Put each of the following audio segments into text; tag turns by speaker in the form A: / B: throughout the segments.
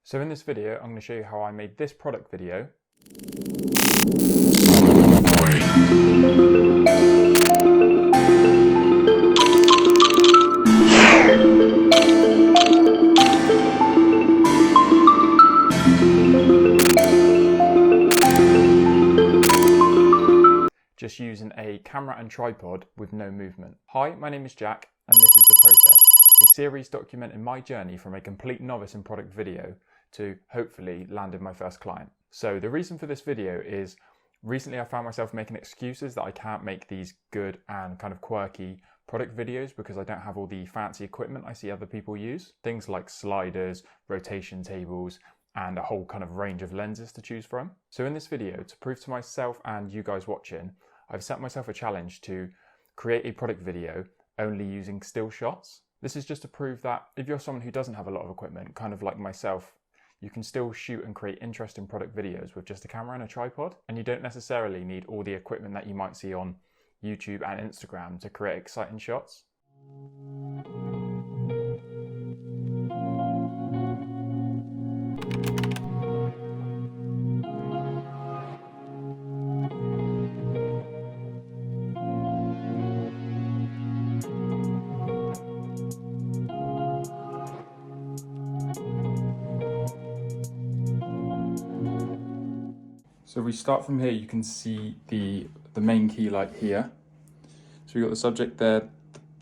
A: So in this video, I'm going to show you how I made this product video. Just using a camera and tripod with no movement. Hi, my name is Jack, and this is The Process, a series documenting my journey from a complete novice in product video to hopefully landing my first client. So the reason for this video is recently I found myself making excuses that I can't make these good and kind of quirky product videos because I don't have all the fancy equipment I see other people use. Things like sliders, rotation tables, and a whole kind of range of lenses to choose from. So in this video, to prove to myself and you guys watching, I've set myself a challenge to create a product video only using still shots. This is just to prove that if you're someone who doesn't have a lot of equipment, kind of like myself, you can still shoot and create interesting product videos with just a camera and a tripod. And you don't necessarily need all the equipment that you might see on YouTube and Instagram to create exciting shots. So we start from here, you can see the main key light here. So we've got the subject there,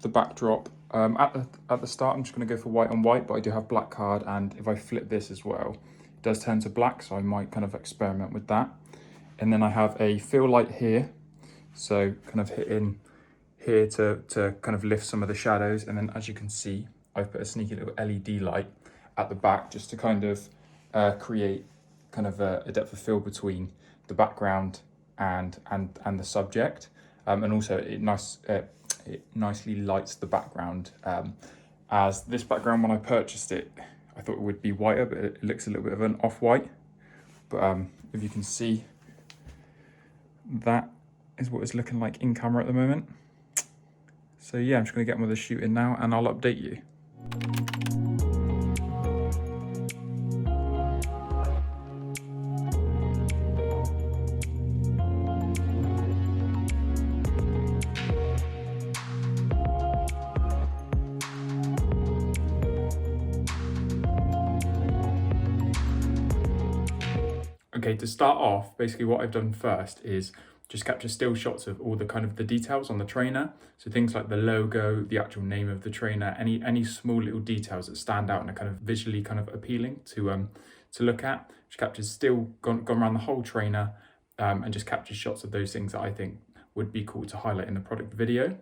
A: the backdrop. At the start, I'm just going to go for white on white, but I do have black card, and if I flip this as well, it does turn to black, so I might kind of experiment with that. And then I have a fill light here, so kind of hitting here to kind of lift some of the shadows. And then as you can see, I've put a sneaky little LED light at the back just to kind of create kind of a depth of field between the background and the subject, and also it nicely lights the background. As this background, when I purchased it, I thought it would be whiter, but it looks a little bit of an off-white. But if you can see, that is what it's looking like in camera at the moment. So yeah, I'm just going to get on with the shooting now, and I'll update you. Okay, to start off, basically what I've done first is just capture still shots of all the kind of the details on the trainer. So things like the logo, the actual name of the trainer, any small little details that stand out and are kind of visually kind of appealing to look at. Just captured still, gone around the whole trainer, and just captured shots of those things that I think would be cool to highlight in the product video.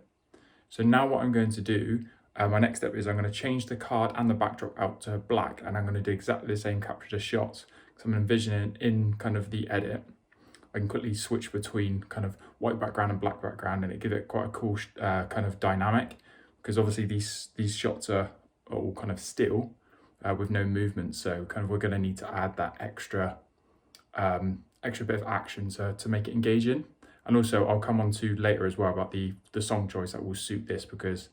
A: So now what I'm going to do, my next step is I'm going to change the card and the backdrop out to black, and I'm going to do exactly the same capture the shots. So I'm envisioning in kind of the edit, I can quickly switch between kind of white background and black background, and it gives it quite a cool kind of dynamic, because obviously these shots are all kind of still with no movement. So kind of we're going to need to add that extra bit of action to make it engaging. And also I'll come on to later as well about the song choice that will suit this, because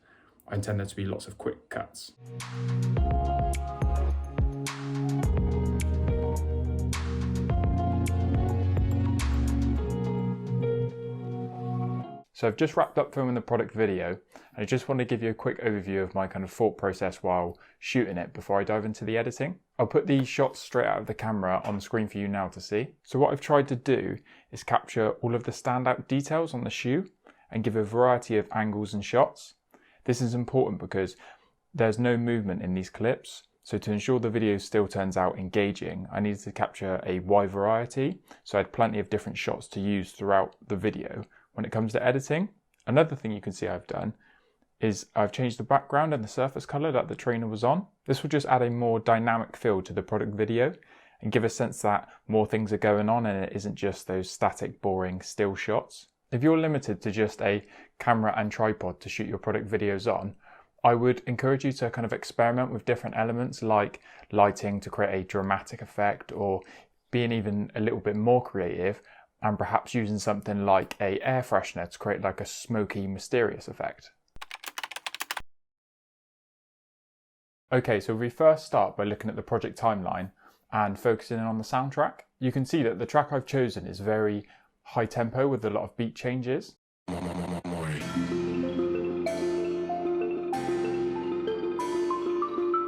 A: I intend there to be lots of quick cuts. So I've just wrapped up filming the product video, and I just want to give you a quick overview of my kind of thought process while shooting it before I dive into the editing. I'll put these shots straight out of the camera on the screen for you now to see. So what I've tried to do is capture all of the standout details on the shoe and give a variety of angles and shots. This is important because there's no movement in these clips. So to ensure the video still turns out engaging, I needed to capture a wide variety. So I had plenty of different shots to use throughout the video. When it comes to editing, another thing you can see I've done is I've changed the background and the surface color that the trainer was on. This will just add a more dynamic feel to the product video and give a sense that more things are going on and it isn't just those static, boring still shots. If you're limited to just a camera and tripod to shoot your product videos on, I would encourage you to kind of experiment with different elements like lighting to create a dramatic effect, or being even a little bit more creative and perhaps using something like an air freshener to create like a smoky, mysterious effect. Okay, so we first start by looking at the project timeline and focusing in on the soundtrack. You can see that the track I've chosen is very high tempo with a lot of beat changes.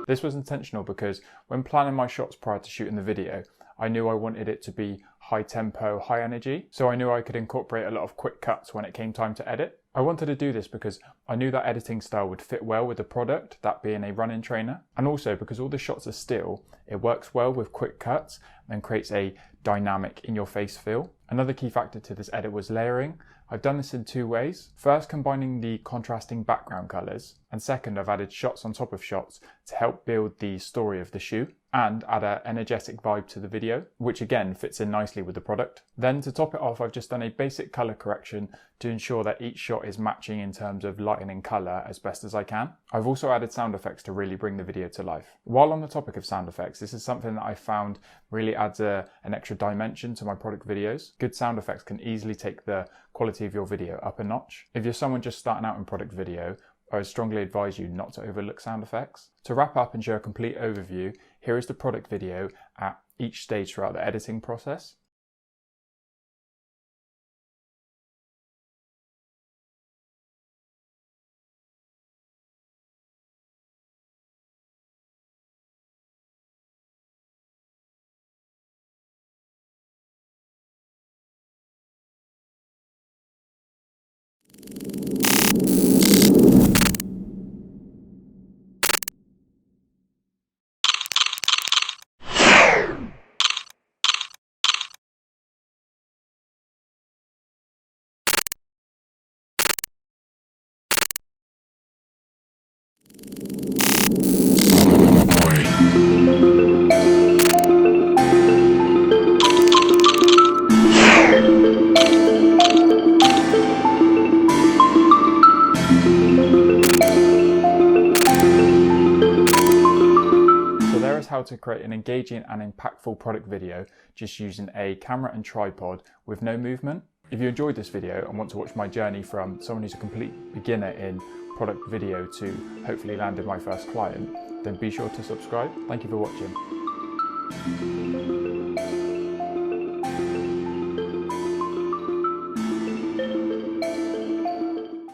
A: This was intentional because when planning my shots prior to shooting the video, I knew I wanted it to be high tempo, high energy, so I knew I could incorporate a lot of quick cuts when it came time to edit. I wanted to do this because I knew that editing style would fit well with the product, that being a run-in trainer, and also because all the shots are still, it works well with quick cuts and creates a dynamic in-your-face feel. Another key factor to this edit was layering. I've done this in two ways. First, combining the contrasting background colours, and second, I've added shots on top of shots to help build the story of the shoot and add an energetic vibe to the video, which again fits in nicely with the product. Then to top it off, I've just done a basic colour correction to ensure that each shot is matching in terms of lighting and colour as best as I can. I've also added sound effects to really bring the video to life. While on the topic of sound effects, this is something that I found really adds an extra dimension to my product videos. Good sound effects can easily take the quality of your video up a notch. If you're someone just starting out in product video, I would strongly advise you not to overlook sound effects. To wrap up and show a complete overview, here is the product video at each stage throughout the editing process. How to create an engaging and impactful product video just using a camera and tripod with no movement. If you enjoyed this video and want to watch my journey from someone who's a complete beginner in product video to hopefully landing my first client, then be sure to subscribe. Thank you for watching.